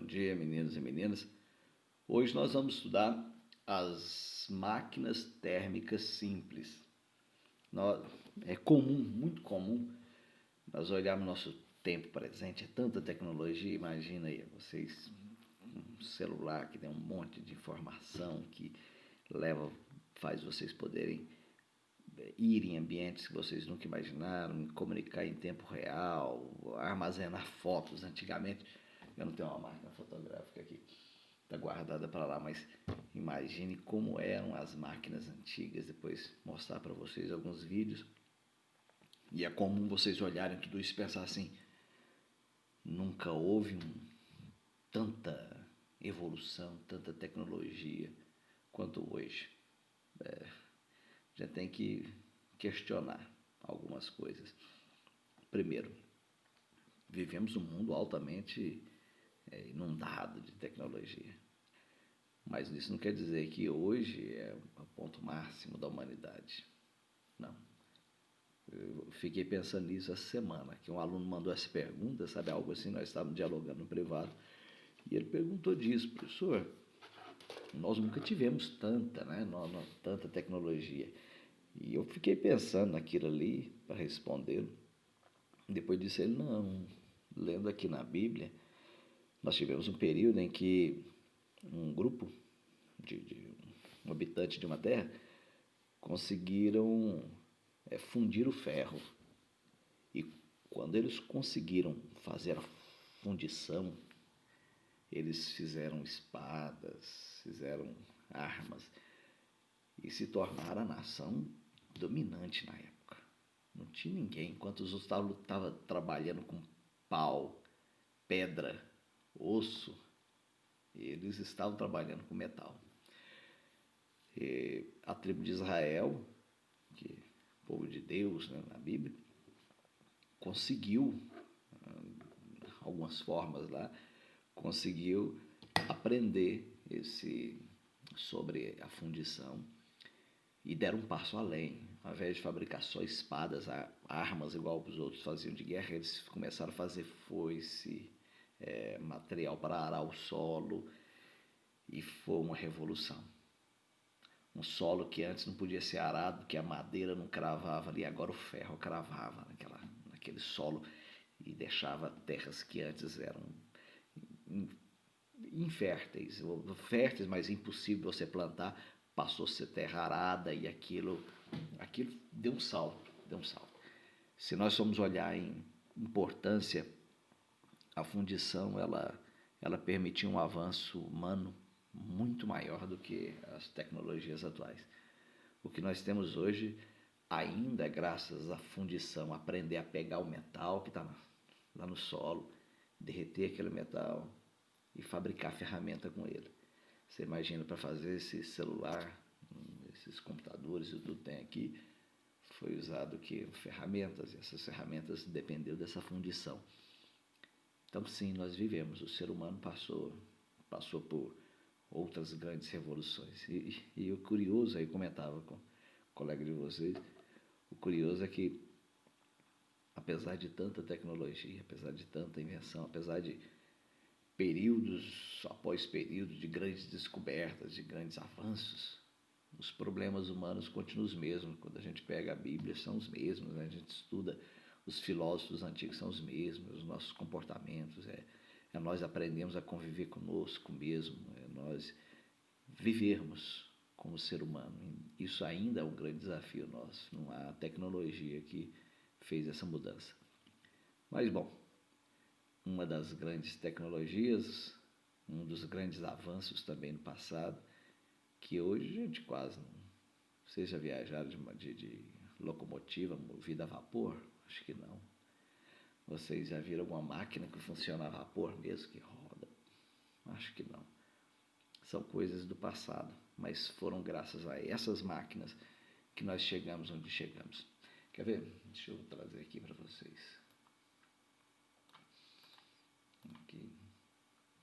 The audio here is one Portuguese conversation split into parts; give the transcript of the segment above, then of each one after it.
dia, meninos e meninas. Hoje nós vamos estudar as máquinas térmicas simples. É comum, muito comum, nós olharmos nosso tempo presente, é tanta tecnologia, imagina aí, vocês, um celular que tem um monte de informação que faz vocês poderem ir em ambientes que vocês nunca imaginaram, comunicar em tempo real, armazenar fotos. Antigamente, eu não tenho uma máquina fotográfica aqui, está guardada para lá, mas imagine como eram as máquinas antigas. Depois mostrar para vocês alguns vídeos, e é comum vocês olharem tudo isso e pensar assim: nunca houve tanta evolução, tanta tecnologia quanto hoje. Já tem que questionar algumas coisas. Primeiro, vivemos um mundo altamente inundado de tecnologia, mas isso não quer dizer que hoje é o ponto máximo da humanidade. Não. Eu fiquei pensando nisso essa semana, que um aluno mandou essa pergunta, sabe, algo assim, nós estávamos dialogando no privado, e ele perguntou disso: professor, nós nunca tivemos tanta tecnologia. E eu fiquei pensando naquilo ali para respondê-lo. Depois disse ele: não, lendo aqui na Bíblia, nós tivemos um período em que um grupo de um habitante de uma terra conseguiram fundir o ferro. E quando eles conseguiram fazer a fundição, eles fizeram espadas, fizeram armas e se tornaram a nação dominante na época. Não tinha ninguém. Enquanto os outros estavam trabalhando com pau, pedra, osso, eles estavam trabalhando com metal. E a tribo de Israel, que é o povo de Deus, né, na Bíblia, conseguiu, algumas formas lá, conseguiu aprender sobre a fundição e deram um passo além. Ao invés de fabricar só espadas, armas igual os outros faziam de guerra, eles começaram a fazer foice, material para arar o solo, e foi uma revolução. Um solo que antes não podia ser arado porque a madeira não cravava ali, agora o ferro cravava naquele solo e deixava terras que antes eram inférteis, ou férteis, mas impossível você plantar, passou a ser terra arada, e aquilo deu um salto. Se nós formos olhar em importância, a fundição ela permitiu um avanço humano muito maior do que as tecnologias atuais. O que nós temos hoje ainda é graças à fundição, aprender a pegar o metal que está lá no solo, derreter aquele metal e fabricar ferramenta com ele. Você imagina, para fazer esse celular, esses computadores e tudo tem aqui, foi usado ferramentas, e essas ferramentas dependeu dessa fundição. Então sim, nós vivemos, o ser humano passou por outras grandes revoluções. E o curioso, aí comentava com um colega de vocês, o curioso é que, apesar de tanta tecnologia, apesar de tanta invenção, apesar de períodos após períodos de grandes descobertas, de grandes avanços, os problemas humanos continuam os mesmos. Quando a gente pega a Bíblia, são os mesmos, né? A gente estuda os filósofos antigos, são os mesmos, os nossos comportamentos, nós aprendemos a conviver conosco mesmo, nós vivermos como ser humano. Isso ainda é um grande desafio nosso, não há tecnologia que fez essa mudança. Mas, bom, uma das grandes tecnologias, um dos grandes avanços também no passado, que hoje a gente quase não... Vocês já viajaram de locomotiva movida a vapor? Acho que não. Vocês já viram alguma máquina que funciona a vapor mesmo, que roda? Acho que não. São coisas do passado, mas foram graças a essas máquinas que nós chegamos onde chegamos. Quer ver? Deixa eu trazer aqui para vocês. Aqui.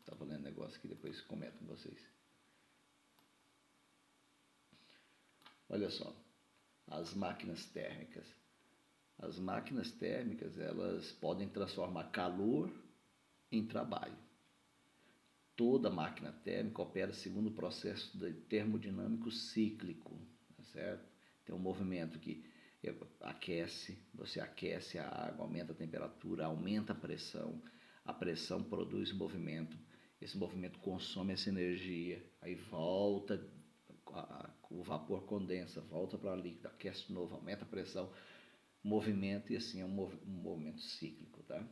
Estava lendo um negócio que depois comento com vocês. Olha só, as máquinas térmicas. As máquinas térmicas, elas podem transformar calor em trabalho. Toda máquina térmica opera segundo o processo termodinâmico cíclico, tá certo? Tem um movimento que aquece, você aquece a água, aumenta a temperatura, aumenta a pressão produz movimento, esse movimento consome essa energia, aí volta, o vapor condensa, volta para a líquida, aquece de novo, aumenta a pressão, movimento, e assim é um movimento cíclico, tá?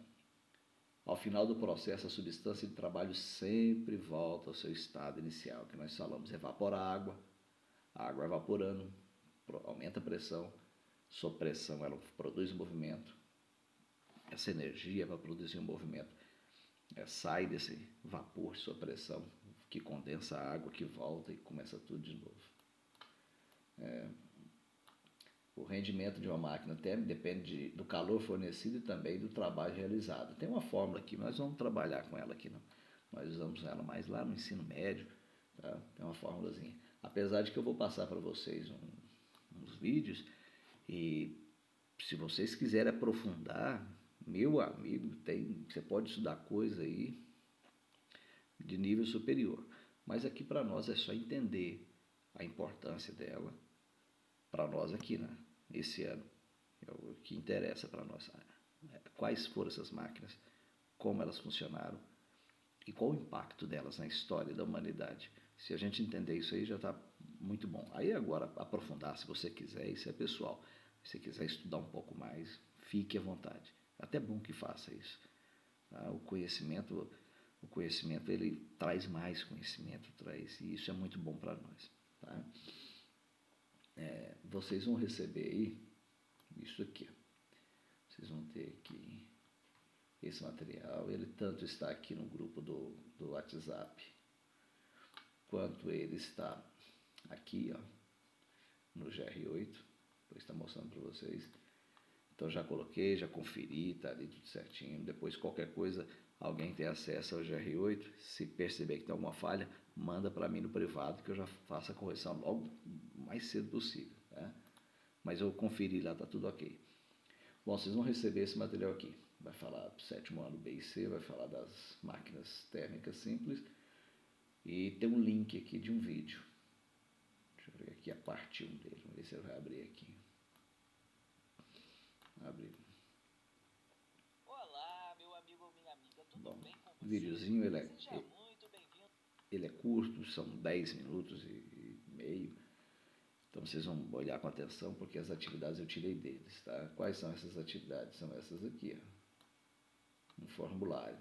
Ao final do processo, a substância de trabalho sempre volta ao seu estado inicial, que nós falamos, evapora a água evaporando, aumenta a pressão, sob pressão ela produz movimento, essa energia para produzir um movimento sai desse vapor sob pressão, que condensa a água, que volta e começa tudo de novo. O rendimento de uma máquina térmica depende do calor fornecido e também do trabalho realizado. Tem uma fórmula aqui, mas vamos trabalhar com ela aqui não. Nós usamos ela mais lá no ensino médio, tá? Tem uma fórmulazinha. Apesar de que eu vou passar para vocês uns vídeos, e se vocês quiserem aprofundar, meu amigo, você pode estudar coisa aí de nível superior. Mas aqui para nós é só entender a importância dela, para nós aqui, né? Esse ano, é o que interessa para nós. Quais foram essas máquinas, como elas funcionaram e qual o impacto delas na história da humanidade. Se a gente entender isso aí, já está muito bom. Aí agora, aprofundar, se você quiser, isso é pessoal. Se você quiser estudar um pouco mais, fique à vontade. É até bom que faça isso. Tá? O conhecimento ele traz mais conhecimento, e isso é muito bom para nós. Tá? Vocês vão receber aí isso aqui. Vocês vão ter aqui esse material. Ele tanto está aqui no grupo do WhatsApp, quanto ele está aqui, ó, no GR8. Depois está mostrando para vocês. Então já coloquei, já conferi, tá ali tudo certinho. Depois qualquer coisa, alguém tem acesso ao GR8, se perceber que tem alguma falha, manda para mim no privado que eu já faço a correção logo o mais cedo possível, tá? Mas eu conferi lá, tá tudo ok. Bom, vocês vão receber esse material aqui. Vai falar do 7º ano B e C, vai falar das máquinas térmicas simples e tem um link aqui de um vídeo. Deixa eu ver aqui a parte 1 dele, vamos ver se ele vai abrir aqui. Abre. Olá, meu amigo ou minha amiga, tudo Bom, bem com você? O videozinho Seja muito bem-vindo. ele é curto, são 10 minutos e meio. Então vocês vão olhar com atenção porque as atividades eu tirei deles, tá? Quais são essas atividades? São essas aqui, ó. Um formulário.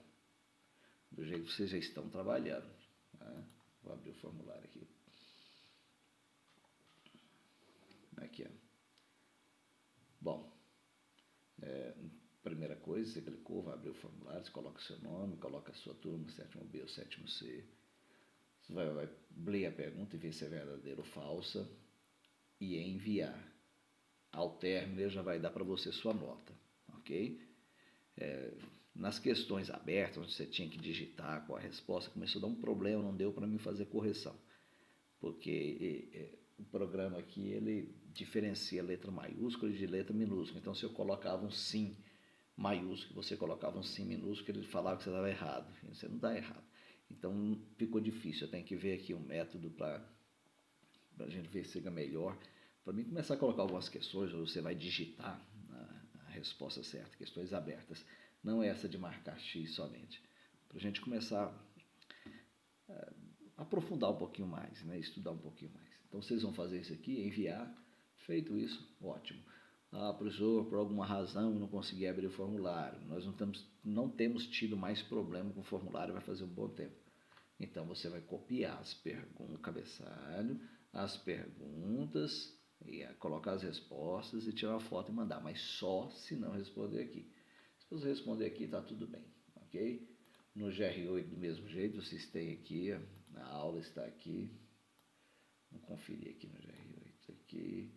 Do jeito que vocês já estão trabalhando. Tá? Vou abrir o formulário aqui. Aqui, ó. Bom, primeira coisa, você clicou, vai abrir o formulário, você coloca o seu nome, coloca a sua turma, 7º B ou 7º C. Você vai ler a pergunta e ver se é verdadeira ou falsa e enviar. Ao término, ele já vai dar para você sua nota, ok? Nas questões abertas, onde você tinha que digitar qual a resposta, começou a dar um problema, não deu para mim fazer correção. Porque o programa aqui, ele diferencia letra maiúscula de letra minúscula. Então, se eu colocava um sim maiúsculo, você colocava um sim minúsculo, ele falava que você estava errado. E você não está errado. Então, ficou difícil. Eu tenho que ver aqui um método para a gente ver se fica melhor. Para mim, começar a colocar algumas questões, ou você vai digitar a resposta certa, questões abertas. Não é essa de marcar X somente. Para a gente começar a aprofundar um pouquinho mais, né? Estudar um pouquinho mais. Então, vocês vão fazer isso aqui, enviar. Feito isso, ótimo. Ah, professor, por alguma razão eu não consegui abrir o formulário. Nós não temos tido mais problema com o formulário, vai fazer um bom tempo. Então, você vai copiar as perguntas, o cabeçalho, as perguntas, e colocar as respostas e tirar uma foto e mandar, mas só se não responder aqui. Se você responder aqui, está tudo bem, ok? No GR8, do mesmo jeito, vocês têm aqui, a aula está aqui. Vamos conferir aqui no GR8 aqui.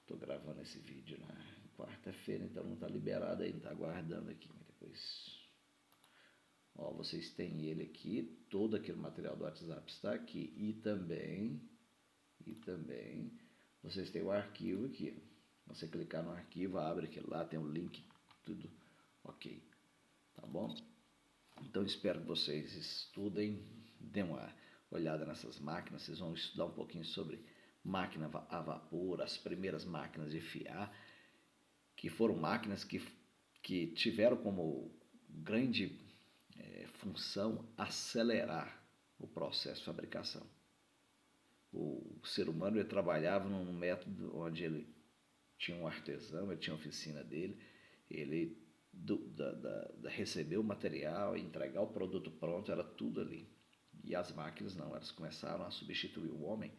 Estou gravando esse vídeo na quarta-feira, então não está liberado ainda, está aguardando aqui, mas depois... Ó, vocês têm ele aqui, todo aquele material do WhatsApp está aqui, e também vocês têm o arquivo aqui. Você clicar no arquivo, abre aquele lá, tem um link, tudo ok, tá bom? Então espero que vocês estudem, dêem uma olhada nessas máquinas, vocês vão estudar um pouquinho sobre máquina a vapor, as primeiras máquinas de fiar, que foram máquinas que tiveram como grande função acelerar o processo de fabricação. O ser humano ele trabalhava num método onde ele tinha um artesão, ele tinha a oficina dele, ele receber o material e entregar o produto pronto, era tudo ali. E as máquinas não, elas começaram a substituir o homem.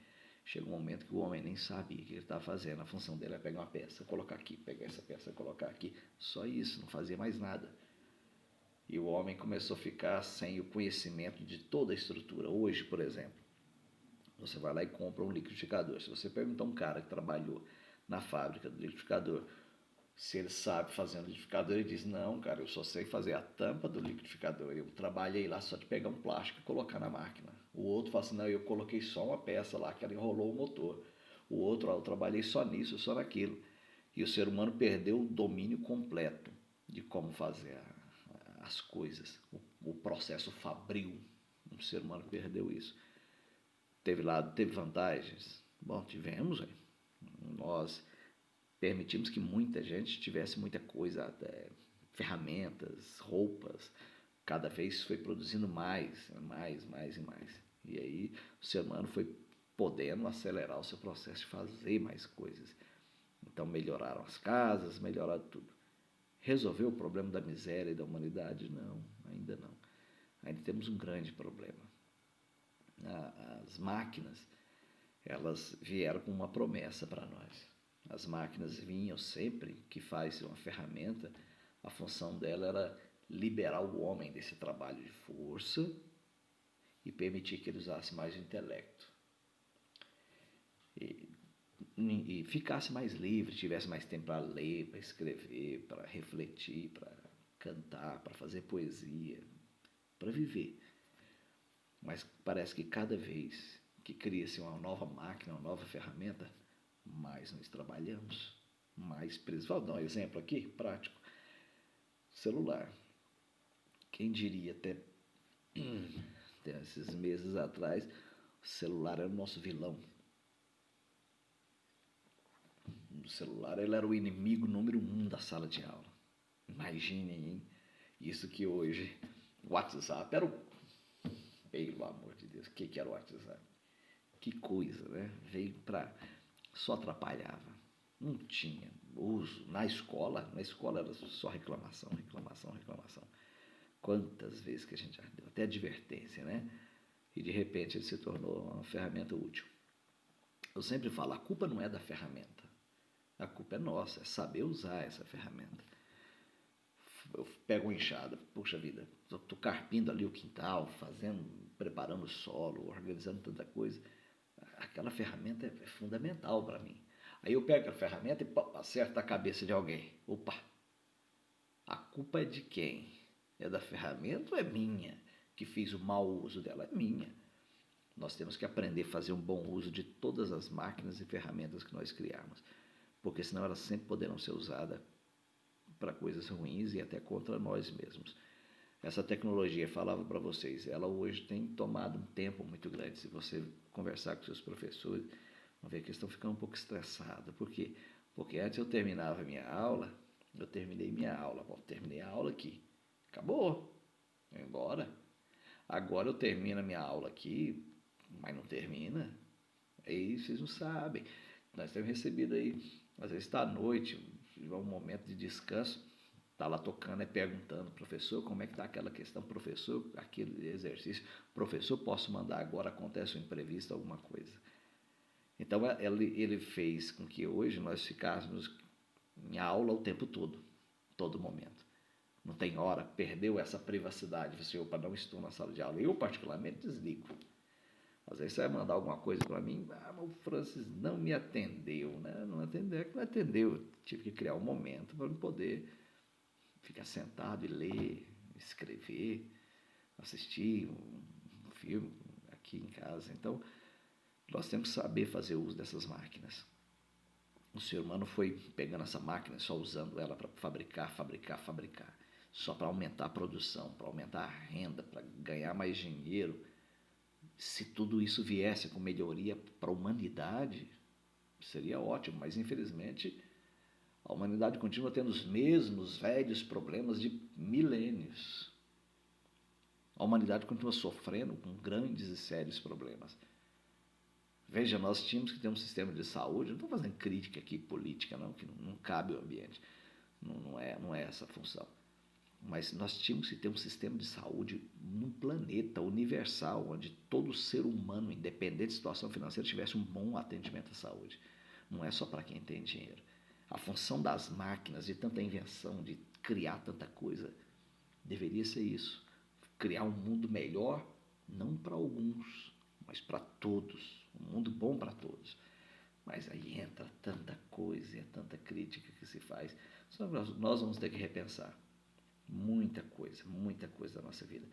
Chega um momento que o homem nem sabia o que ele estava fazendo. A função dele é pegar uma peça, colocar aqui, pegar essa peça, colocar aqui. Só isso, não fazia mais nada. E o homem começou a ficar sem o conhecimento de toda a estrutura. Hoje, por exemplo, você vai lá e compra um liquidificador. Se você perguntar a um cara que trabalhou na fábrica do liquidificador se ele sabe fazer um liquidificador, ele diz, não, cara, eu só sei fazer a tampa do liquidificador. Eu trabalhei lá só de pegar um plástico e colocar na máquina. O outro fala assim, não, eu coloquei só uma peça lá, que ela enrolou o motor. O outro, eu trabalhei só nisso, só naquilo. E o ser humano perdeu o domínio completo de como fazer as coisas. O processo fabril. O ser humano perdeu isso. Teve vantagens? Bom, tivemos, hein? Nós permitimos que muita gente tivesse muita coisa, até ferramentas, roupas, cada vez foi produzindo mais e mais. E aí o ser humano foi podendo acelerar o seu processo de fazer mais coisas. Então melhoraram as casas, melhoraram tudo. Resolveu o problema da miséria e da humanidade? Não, ainda não. Ainda temos um grande problema. As máquinas, elas vieram com uma promessa para nós. As máquinas vinham sempre que faz uma ferramenta, a função dela era liberar o homem desse trabalho de força e permitir que ele usasse mais o intelecto. E ficasse mais livre, tivesse mais tempo para ler, para escrever, para refletir, para cantar, para fazer poesia, para viver. Mas parece que cada vez que cria-se uma nova máquina, uma nova ferramenta, mais nós trabalhamos, mais presos. Vou dar um exemplo aqui, prático. Celular. Quem diria até esses meses atrás, o celular era o nosso vilão. O celular ele era o inimigo número 1 da sala de aula. Imaginem, hein? Isso que hoje o WhatsApp era o... Pelo amor de Deus, o que era o WhatsApp? Que coisa, né? Veio para... Só atrapalhava. Não tinha uso. Na escola era só reclamação. Quantas vezes que a gente já deu, até advertência, né? E de repente ele se tornou uma ferramenta útil. Eu sempre falo, a culpa não é da ferramenta. A culpa é nossa, é saber usar essa ferramenta. Eu pego uma enxada, puxa vida, estou carpindo ali o quintal, preparando o solo, organizando tanta coisa. Aquela ferramenta é fundamental para mim. Aí eu pego a ferramenta e acerto a cabeça de alguém. Opa! A culpa é de quem? É da ferramenta ou é minha? Que fiz o mau uso dela? É minha. Nós temos que aprender a fazer um bom uso de todas as máquinas e ferramentas que nós criarmos. Porque senão elas sempre poderão ser usadas para coisas ruins e até contra nós mesmos. Essa tecnologia, falava para vocês, ela hoje tem tomado um tempo muito grande. Se você conversar com seus professores, vão ver que eles estão ficando um pouco estressados. Por quê? Porque antes eu terminava minha aula, terminei a aula aqui, acabou, vou embora. Agora eu termino a minha aula aqui, mas não termina. Aí vocês não sabem. Nós temos recebido aí, às vezes está à noite, um momento de descanso, está lá tocando e perguntando, professor, como é que está aquela questão, professor, aquele exercício, professor, posso mandar agora, acontece um imprevisto, alguma coisa. Então ele fez com que hoje nós ficássemos em aula o tempo todo momento. Não tem hora, perdeu essa privacidade, você, opa, não estou na sala de aula. Eu particularmente desligo. Às vezes você vai mandar alguma coisa para mim, mas o Francis não me atendeu, né? Não atendeu, eu tive que criar um momento para poder ficar sentado e ler, escrever, assistir um filme aqui em casa. Então, nós temos que saber fazer uso dessas máquinas. O ser humano foi pegando essa máquina, só usando ela para fabricar. só para aumentar a produção, para aumentar a renda, para ganhar mais dinheiro. Se tudo isso viesse com melhoria para a humanidade, seria ótimo, mas infelizmente a humanidade continua tendo os mesmos velhos problemas de milênios. A humanidade continua sofrendo com grandes e sérios problemas. Veja, nós tínhamos que ter um sistema de saúde, não estou fazendo crítica aqui política, não, que não cabe ao ambiente, não é essa a função. Mas nós tínhamos que ter um sistema de saúde num planeta universal, onde todo ser humano, independente de situação financeira, tivesse um bom atendimento à saúde. Não é só para quem tem dinheiro. A função das máquinas, de tanta invenção, de criar tanta coisa, deveria ser isso. Criar um mundo melhor, não para alguns, mas para todos. Um mundo bom para todos. Mas aí entra tanta coisa, é tanta crítica que se faz. Só nós vamos ter que repensar muita coisa da nossa vida.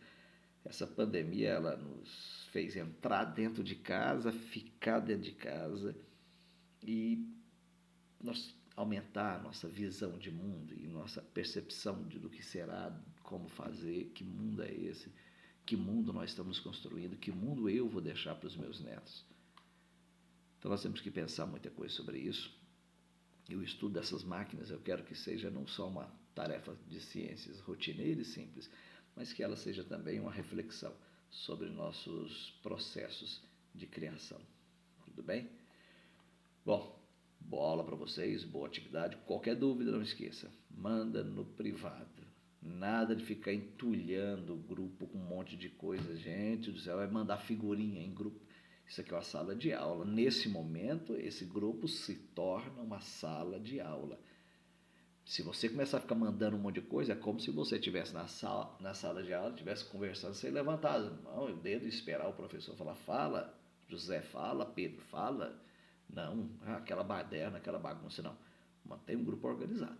Essa pandemia, ela nos fez entrar dentro de casa, ficar dentro de casa e nós aumentar a nossa visão de mundo e nossa percepção do que será, como fazer, que mundo é esse, que mundo nós estamos construindo, que mundo eu vou deixar para os meus netos. Então nós temos que pensar muita coisa sobre isso. E o estudo dessas máquinas eu quero que seja não só uma tarefa de ciências rotineira e simples, mas que ela seja também uma reflexão sobre nossos processos de criação. Tudo bem? Bom, boa aula para vocês, boa atividade. Qualquer dúvida, não esqueça, manda no privado. Nada de ficar entulhando o grupo com um monte de coisa. Gente do céu, vai mandar figurinha em grupo. Isso aqui é uma sala de aula. Nesse momento, esse grupo se torna uma sala de aula. Se você começar a ficar mandando um monte de coisa, é como se você estivesse na sala de aula, estivesse conversando sem levantar as mãos, o dedo e esperar o professor falar, fala, José fala, Pedro fala. Não, aquela baderna, aquela bagunça, não. Mantém um grupo organizado.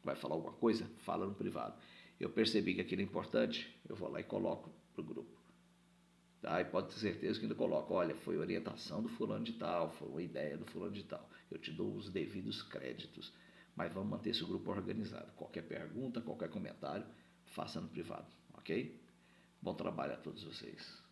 Vai falar alguma coisa? Fala no privado. Eu percebi que aquilo é importante, eu vou lá e coloco para o grupo. Tá? E pode ter certeza que ainda coloco, olha, foi orientação do fulano de tal, foi uma ideia do fulano de tal. Eu te dou os devidos créditos, mas vamos manter esse grupo organizado. Qualquer pergunta, qualquer comentário, faça no privado, ok? Bom trabalho a todos vocês.